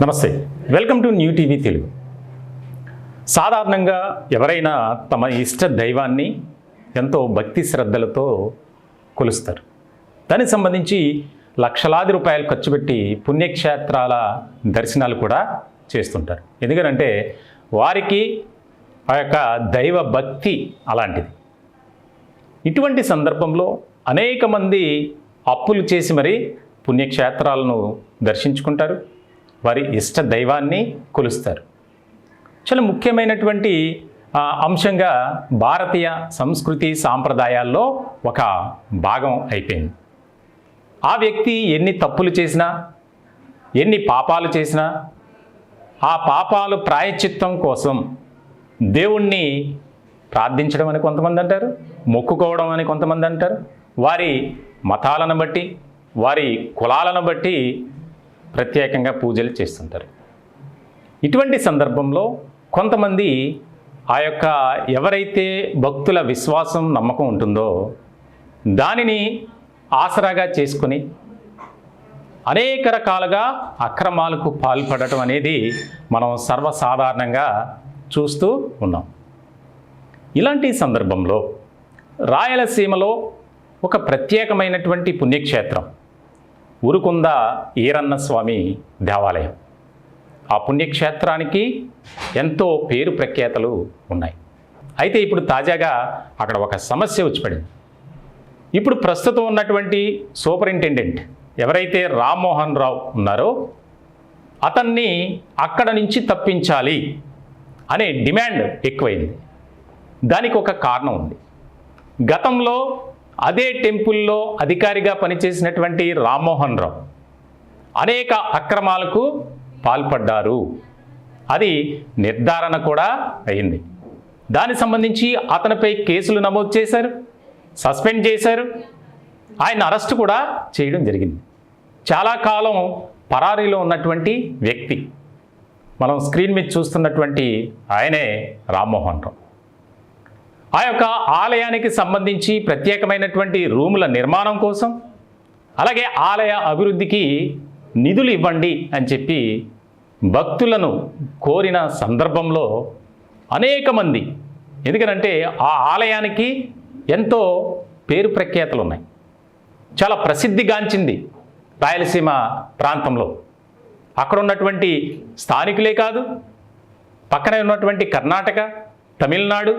నమస్తే, welcome to new TV Telugu. సాధారణంగా ఎవరైనా తమ ఇష్ట దైవాన్ని ఎంతో భక్తి శ్రద్ధలతో కొలుస్తారు. దానికి సంబంధించి లక్షలాది రూపాయలు ఖర్చు పెట్టి పుణ్యక్షేత్రాల దర్శనాలు కూడా చేస్తుంటారు. ఎందుకంటే వారికి ఆ యొక్క దైవ భక్తి అలాంటిది. ఇటువంటి సందర్భంలో అనేక మంది అప్పులు చేసి మరి పుణ్యక్షేత్రాలను దర్శించుకుంటారు, వారి ఇష్ట దైవాన్ని కొలుస్తారు. చాలా ముఖ్యమైనటువంటి అంశంగా భారతీయ సంస్కృతి సాంప్రదాయాల్లో ఒక భాగం అయిపోయింది. ఆ వ్యక్తి ఎన్ని తప్పులు చేసినా, ఎన్ని పాపాలు చేసినా, ఆ పాపాలు ప్రాయశ్చిత్తం కోసం దేవుణ్ణి ప్రార్థించడం అని కొంతమంది అంటారు, మొక్కుకోవడం అని కొంతమంది అంటారు. వారి మతాలను బట్టి, వారి కులాలను బట్టి ప్రత్యేకంగా పూజలు చేస్తుంటారు. ఇటువంటి సందర్భంలో కొంతమంది ఆ యొక్క ఎవరైతే భక్తుల విశ్వాసం నమ్మకం ఉంటుందో దానిని ఆసరాగా చేసుకొని అనేక రకాలుగా అక్రమాలకు పాల్పడటం అనేది మనం సర్వసాధారణంగా చూస్తూ ఉన్నాం. ఇలాంటి సందర్భంలో రాయలసీమలో ఒక ప్రత్యేకమైనటువంటి పుణ్యక్షేత్రం ఉరుకుంద ఈరన్న స్వామి దేవాలయం. ఆ పుణ్యక్షేత్రానికి ఎంతో పేరు ప్రఖ్యాతలు ఉన్నాయి. అయితే ఇప్పుడు తాజాగా అక్కడ ఒక సమస్య వచ్చి పడింది. ఇప్పుడు ప్రస్తుతం ఉన్నటువంటి సూపరింటెండెంట్ ఎవరైతే రామ్మోహన్ రావు ఉన్నారో అతన్ని అక్కడ నుంచి తప్పించాలి అనే డిమాండ్ ఎక్కువైంది. దానికి ఒక కారణం ఉంది. గతంలో అదే టెంపుల్లో అధికారిగా పనిచేసినటువంటి రామ్మోహన్ రావు అనేక అక్రమాలకు పాల్పడ్డారు. అది నిర్ధారణ కూడా అయింది. దానికి సంబంధించి అతనిపై కేసులు నమోదు చేశారు, సస్పెండ్ చేశారు, ఆయన అరెస్ట్ కూడా చేయడం జరిగింది. చాలా కాలం పరారీలో ఉన్నటువంటి వ్యక్తి, మనం స్క్రీన్ మీద చూస్తున్నటువంటి ఆయనే రామ్మోహన్ రావు. ఆ యొక్క ఆలయానికి సంబంధించి ప్రత్యేకమైనటువంటి రూముల నిర్మాణం కోసం, అలాగే ఆలయ అభివృద్ధికి నిధులు ఇవ్వండి అని చెప్పి భక్తులను కోరిన సందర్భంలో అనేక మంది, ఎందుకంటే ఆ ఆలయానికి ఎంతో పేరు ప్రఖ్యాతలు ఉన్నాయి, చాలా ప్రసిద్ధిగాంచింది రాయలసీమ ప్రాంతంలో. అక్కడ ఉన్నటువంటి స్థానికులే కాదు, పక్కనే ఉన్నటువంటి కర్ణాటక, తమిళనాడు,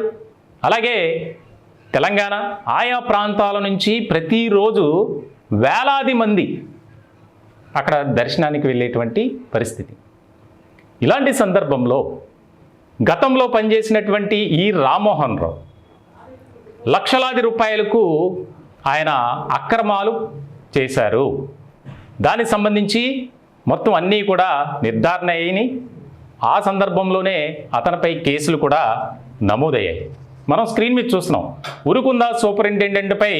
అలాగే తెలంగాణ ఆయా ప్రాంతాల నుంచి ప్రతిరోజు వేలాది మంది అక్కడ దర్శనానికి వెళ్ళేటువంటి పరిస్థితి. ఇలాంటి సందర్భంలో గతంలో పనిచేసినటువంటి ఈ రామ్మోహన్ రావు లక్షలాది రూపాయలకు ఆయన అక్రమాలు చేశారు. దానికి సంబంధించి మొత్తం అన్నీ కూడా నిర్ధారణ అయినాయి. ఆ సందర్భంలోనే అతనిపై కేసులు కూడా నమోదయ్యాయి. మనం స్క్రీన్ మీద చూస్తున్నాం. ఉరుకుంద సూపరింటెండెంట్పై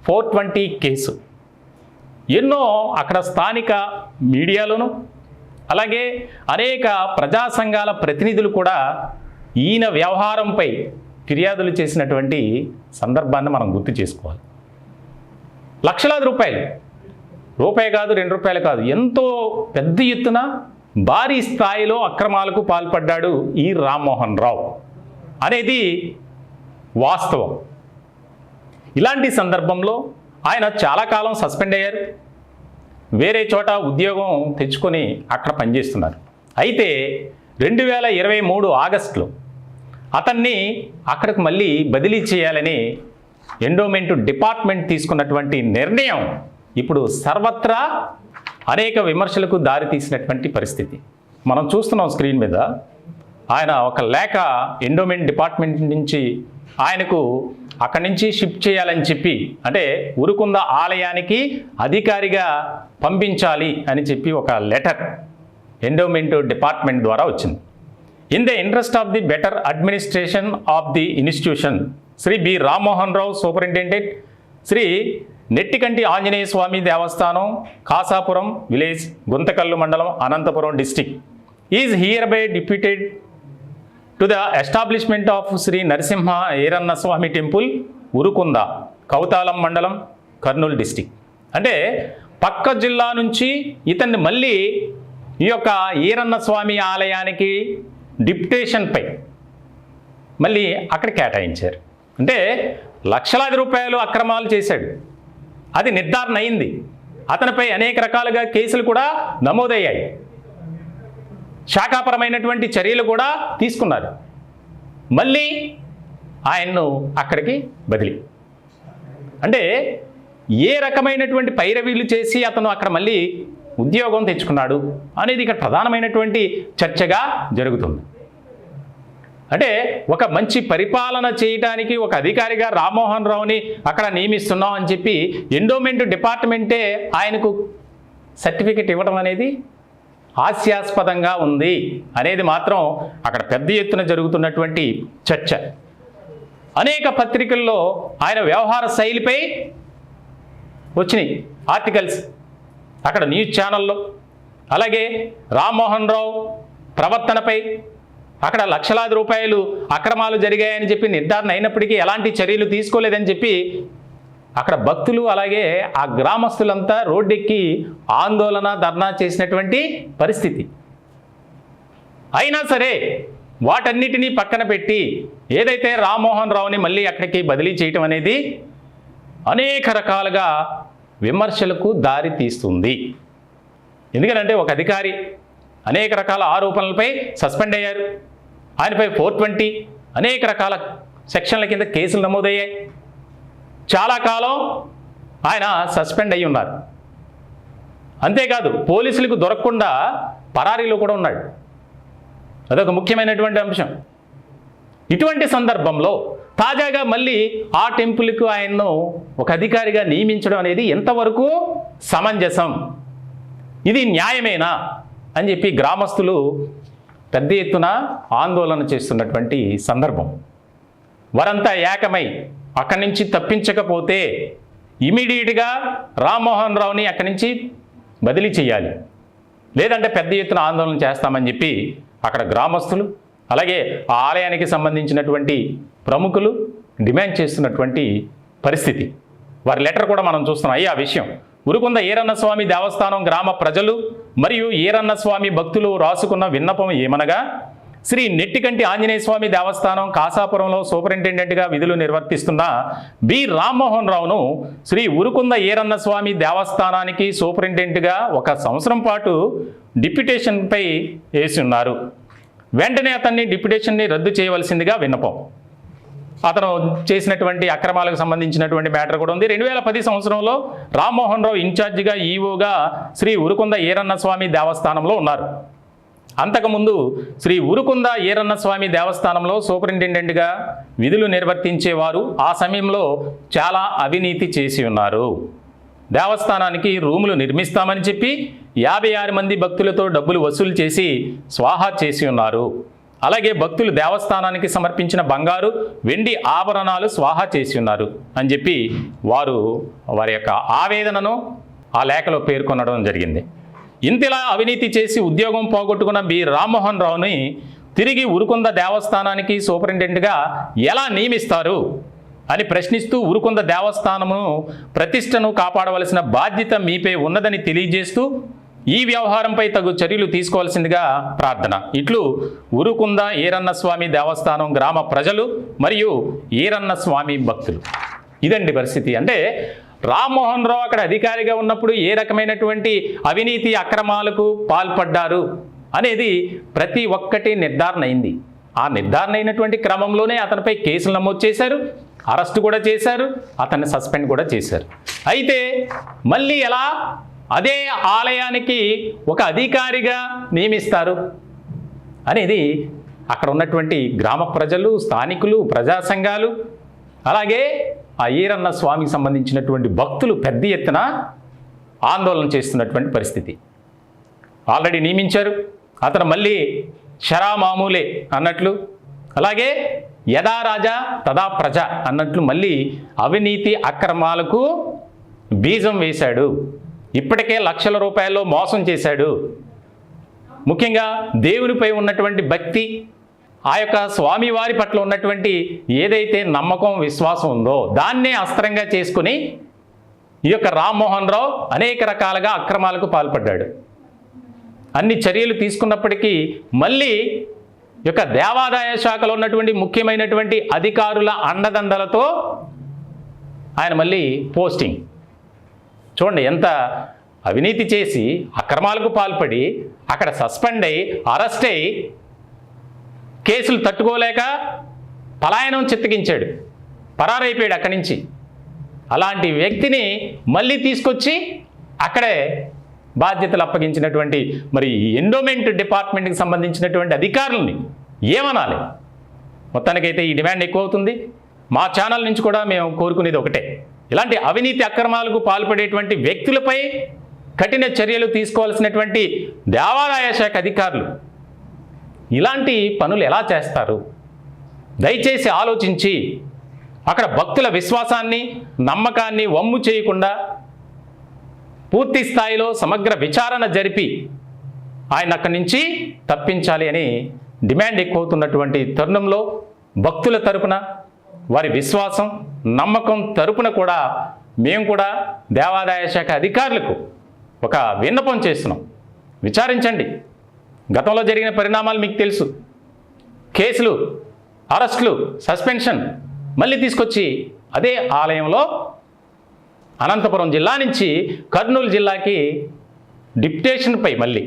420 కేసు. ఎన్నో అక్కడ స్థానిక మీడియాలోను, అలాగే అనేక ప్రజా సంఘాల ప్రతినిధులు కూడా ఈయన వ్యవహారంపై ఫిర్యాదులు చేసినటువంటి సందర్భాన్ని మనం గుర్తు చేసుకోవాలి. లక్షలాది రూపాయలు, రూపాయి కాదు, 2 రూపాయలు కాదు, ఎంతో పెద్ద ఎత్తున భారీ స్థాయిలో అక్రమాలకు పాల్పడ్డాడు ఈ రామ్మోహన్ రావు అనేది వాస్తవం. ఇలాంటి సందర్భంలో ఆయన చాలా కాలం సస్పెండ్ అయ్యారు, వేరే చోట ఉద్యోగం తెచ్చుకొని అక్కడ పనిచేస్తున్నారు. అయితే 2023 ఆగస్టులో అతన్ని అక్కడికి మళ్ళీ బదిలీ చేయాలని ఎండోమెంట్ డిపార్ట్మెంట్ తీసుకున్నటువంటి నిర్ణయం ఇప్పుడు సర్వత్రా అనేక విమర్శలకు దారితీసినటువంటి పరిస్థితి మనం చూస్తున్నాం స్క్రీన్ మీద. ఆయన ఒక లేఖ ఎండోమెంట్ డిపార్ట్మెంట్ నుంచి ఆయనకు అక్కడి నుంచి షిఫ్ట్ చేయాలని చెప్పి, అంటే ఉరుకుంద ఆలయానికి అధికారిగా పంపించాలి అని చెప్పి ఒక లెటర్ ఎండోమెంట్ డిపార్ట్మెంట్ ద్వారా వచ్చింది. In the interest of the better administration of the institution, Shri B Rammohan Rao superintendent, Shri Nettikanti Anjaneya Swamy Devasthanam, Kasapuram village, Guntakal mandal, Anantapur district, is hereby deputed to the establishment of Shri Narasimha Eranna Swamy temple, Urukunda, Kowthalam mandal, Kurnool district. అంటే పక్క జిల్లా నుంచి ఇతన్ని మళ్ళీ ఈ యొక్క ఈరన్న స్వామి ఆలయానికి డిప్యుటేషన్పై మళ్ళీ అక్కడ కేటాయించారు. అంటే లక్షలాది రూపాయలు అక్రమాలు చేశాడు, అది నిర్ధారణ అయింది. అతనిపై అనేక రకాలుగా కేసులు కూడా నమోదయ్యాయి, శాఖాపరమైనటువంటి చర్యలు కూడా తీసుకున్నారు. మళ్ళీ ఆయన్ను అక్కడికి బదిలీ. అంటే ఏ రకమైనటువంటి పైరవీలు చేసి అతను అక్కడ మళ్ళీ ఉద్యోగం తెచ్చుకున్నాడు అనేది ఇక్కడ ప్రధానమైనటువంటి చర్చగా జరుగుతుంది. అంటే ఒక మంచి పరిపాలన చేయడానికి ఒక అధికారిగా రామ్మోహన్ రావుని అక్కడ నియమిస్తున్నాం అని చెప్పి ఎండోమెంట్ డిపార్ట్మెంటే ఆయనకు సర్టిఫికెట్ ఇవ్వడం అనేది హాస్యాస్పదంగా ఉంది అనేది మాత్రం అక్కడ పెద్ద ఎత్తున జరుగుతున్నటువంటి చర్చ. అనేక పత్రికల్లో ఆయన వ్యవహార శైలిపై వచ్చినాయి ఆర్టికల్స్, అక్కడ న్యూస్ ఛానల్లో. అలాగే రామ్మోహన్ రావు ప్రవర్తనపై అక్కడ లక్షలాది రూపాయలు అక్రమాలు జరిగాయని చెప్పి నిర్ధారణ అయినప్పటికీ ఎలాంటి చర్యలు తీసుకోలేదని చెప్పి అక్కడ భక్తులు అలాగే ఆ గ్రామస్తులంతా రోడ్డెక్కి ఆందోళన ధర్నా చేసినటువంటి పరిస్థితి. అయినా సరే వాటన్నిటినీ పక్కన పెట్టి ఏదైతే రామ్మోహన్ రావుని మళ్ళీ అక్కడికి బదిలీ చేయటం అనేది అనేక రకాలుగా విమర్శలకు దారి తీస్తుంది. ఎందుకంటే ఒక అధికారి అనేక రకాల ఆరోపణలపై సస్పెండ్ అయ్యారు, ఆయనపై 420 అనేక రకాల సెక్షన్ల కింద కేసులు నమోదయ్యాయి. చాలా కాలం ఆయన సస్పెండ్ అయ్యి ఉన్నారు. అంతేకాదు పోలీసులకు దొరకకుండా పరారీలో కూడా ఉన్నాడు. అదొక ముఖ్యమైనటువంటి అంశం. ఇటువంటి సందర్భంలో తాజాగా మళ్ళీ ఆ టెంపుల్కు ఆయన్ను ఒక అధికారిగా నియమించడం అనేది ఎంతవరకు సమంజసం, ఇది న్యాయమేనా అని చెప్పి గ్రామస్తులు పెద్ద ఎత్తున ఆందోళన చేస్తున్నటువంటి సందర్భం. వారంతా ఏకమై అక్కడి నుంచి తప్పించకపోతే ఇమీడియట్గా రామ్మోహన్ రావుని అక్కడి నుంచి బదిలీ చేయాలి, లేదంటే పెద్ద ఎత్తున ఆందోళన చేస్తామని చెప్పి అక్కడ గ్రామస్తులు అలాగే ఆ ఆలయానికి సంబంధించినటువంటి ప్రముఖులు డిమాండ్ చేస్తున్నటువంటి పరిస్థితి. వారి లెటర్ కూడా మనం చూస్తున్నాం. అయ్యా విషయం ఉరుకుంద ఈరన్న స్వామి దేవస్థానం గ్రామ ప్రజలు మరియు ఈరన్న స్వామి భక్తులు రాసుకున్న విన్నపం ఏమనగా, శ్రీ నెట్టికంటి ఆంజనేయ స్వామి దేవస్థానం కాసాపురంలో సూపరింటెండెంట్గా విధులు నిర్వర్తిస్తున్న బి రామ్మోహన్ రావును శ్రీ ఉరుకుంద ఈరన్న స్వామి దేవస్థానానికి సూపరింటెండెంట్గా 1 సంవత్సరం పాటు డిప్యుటేషన్పై వేసి ఉన్నారు. వెంటనే అతన్ని డిప్యుటేషన్ని రద్దు చేయవలసిందిగా విన్నపం. అతను చేసినటువంటి అక్రమాలకు సంబంధించినటువంటి మ్యాటర్ కూడా ఉంది. 2010 సంవత్సరంలో రామ్మోహన్ రావు ఇన్ఛార్జిగా ఈవోగా శ్రీ ఉరుకుంద ఈరన్న స్వామి దేవస్థానంలో ఉన్నారు. అంతకుముందు శ్రీ ఉరుకుంద ఈరన్న స్వామి దేవస్థానంలో సూపరింటెండెంట్గా విధులు నిర్వర్తించేవారు ఆ సమయంలో చాలా అవినీతి చేసి ఉన్నారు. దేవస్థానానికి రూములు నిర్మిస్తామని చెప్పి 56 మంది భక్తులతో డబ్బులు వసూలు చేసి స్వాహా చేసి ఉన్నారు. అలాగే భక్తులు దేవస్థానానికి సమర్పించిన బంగారు వెండి ఆభరణాలు స్వాహా చేసి ఉన్నారు అని చెప్పి వారి యొక్క ఆవేదనను ఆ లేఖలో పేర్కొనడం జరిగింది. ఇంతలా అవినీతి చేసి ఉద్యోగం పోగొట్టుకున్న బి రామ్మోహన్ రావుని తిరిగి ఉరుకుంద దేవస్థానానికి సూపరింటెండెంట్గా ఎలా నియమిస్తారు అని ప్రశ్నిస్తూ ఉరుకుంద దేవస్థానమును ప్రతిష్టను కాపాడవలసిన బాధ్యత మీపై ఉన్నదని తెలియజేస్తూ ఈ వ్యవహారంపై తగు చర్యలు తీసుకోవాల్సిందిగా ప్రార్థన. ఇట్లు ఉరుకుంద ఈరన్న స్వామి దేవస్థానం గ్రామ ప్రజలు మరియు ఈరన్న స్వామి భక్తులు. ఇదండి పరిస్థితి. అంటే రామ్మోహన్ రావు అక్కడ అధికారిగా ఉన్నప్పుడు ఏ రకమైనటువంటి అవినీతి అక్రమాలకు పాల్పడ్డారు అనేది ప్రతి ఒక్కటి నిర్ధారణ అయింది. ఆ నిర్ధారణ అయినటువంటి క్రమంలోనే అతనిపై కేసులు నమోదు చేశారు, అరెస్ట్ కూడా చేశారు, అతన్ని సస్పెండ్ కూడా చేశారు. అయితే మళ్ళీ ఎలా అదే ఆలయానికి ఒక అధికారిగా నియమిస్తారు అనేది అక్కడ ఉన్నటువంటి గ్రామ ప్రజలు, స్థానికులు, ప్రజా సంఘాలు అలాగే ఆ ఈరన్న స్వామికి సంబంధించినటువంటి భక్తులు పెద్ద ఎత్తున ఆందోళన చేస్తున్నటువంటి పరిస్థితి. ఆల్రెడీ నియమించారు, అతను మళ్ళీ షరా మామూలే అన్నట్లు, అలాగే యథా రాజా తదా ప్రజ అన్నట్లు మళ్ళీ అవినీతి అక్రమాలకు బీజం వేశాడు. ఇప్పటికే లక్షల రూపాయల్లో మోసం చేశాడు. ముఖ్యంగా దేవునిపై ఉన్నటువంటి భక్తి, ఆ యొక్క స్వామివారి పట్ల ఉన్నటువంటి ఏదైతే నమ్మకం విశ్వాసం ఉందో దాన్నే అస్త్రంగా చేసుకుని ఈ యొక్క రామ్మోహన్ రావు అనేక రకాలుగా అక్రమాలకు పాల్పడ్డాడు. అన్ని చర్యలు తీసుకున్నప్పటికీ మళ్ళీ యొక్క దేవాదాయ శాఖలో ఉన్నటువంటి ముఖ్యమైనటువంటి అధికారుల అండదండలతో ఆయన మళ్ళీ పోస్టింగ్. చూడండి, ఎంత అవినీతి చేసి అక్రమాలకు పాల్పడి అక్కడ సస్పెండ్ అయ్యి అరెస్ట్ అయ్యి కేసులు తట్టుకోలేక పలాయనం చిత్తగించాడు, పరారైపోయాడు అక్కడి నుంచి. అలాంటి వ్యక్తిని మళ్ళీ తీసుకొచ్చి అక్కడే బాధ్యతలు అప్పగించినటువంటి మరి ఎండోమెంట్ డిపార్ట్మెంట్కి సంబంధించినటువంటి అధికారులని ఏమనాలి? మొత్తానికైతే ఈ డిమాండ్ ఎక్కువ అవుతుంది. మా ఛానల్ నుంచి కూడా మేము కోరుకునేది ఒకటే, ఇలాంటి అవినీతి అక్రమాలకు పాల్పడేటువంటి వ్యక్తులపై కఠిన చర్యలు తీసుకోవాల్సినటువంటి దేవాదాయ శాఖ అధికారులు ఇలాంటి పనులు ఎలా చేస్తారు? దయచేసి ఆలోచించి అక్కడ భక్తుల విశ్వాసాన్ని, నమ్మకాన్ని వమ్ము చేయకుండా పూర్తి స్థాయిలో సమగ్ర విచారణ జరిపి ఆయన అక్కడి నుంచి తప్పించాలి అని డిమాండ్ ఎక్కువవుతున్నటువంటి తరుణంలో భక్తుల తరపున, వారి విశ్వాసం, నమ్మకం తరపున కూడా మేము కూడా దేవాదాయ శాఖ అధికారులకు ఒక విన్నపం చేస్తున్నాం. విచారించండి. గతంలో జరిగిన పరిణామాలు మీకు తెలుసు. కేసులు, అరెస్టులు, సస్పెన్షన్, మళ్ళీ తీసుకొచ్చి అదే ఆలయంలో అనంతపురం జిల్లా నుంచి కర్నూలు జిల్లాకి డిప్యుటేషన్పై మళ్ళీ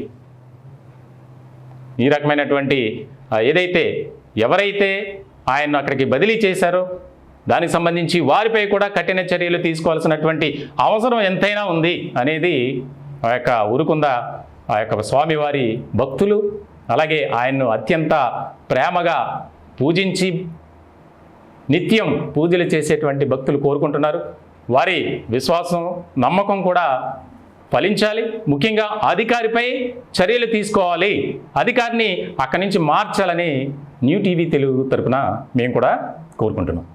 ఈ రకమైనటువంటి ఏదైతే ఎవరైతే ఆయన్ను అక్కడికి బదిలీ చేశారో దానికి సంబంధించి వారిపై కూడా కఠిన చర్యలు తీసుకోవాల్సినటువంటి అవసరం ఎంతైనా ఉంది అనేది ఆ యొక్క ఉరుకుంద ఆ యొక్క స్వామివారి భక్తులు, అలాగే ఆయన్ను అత్యంత ప్రేమగా పూజించి నిత్యం పూజలు చేసేటువంటి భక్తులు కోరుకుంటున్నారు. వారి విశ్వాసం, నమ్మకం కూడా ఫలించాలి. ముఖ్యంగా అధికారిపై చర్యలు తీసుకోవాలి, అధికారిని అక్కడి నుంచి మార్చాలని న్యూ టీవీ తెలుగు తరపున మేము కూడా కోరుకుంటున్నాం.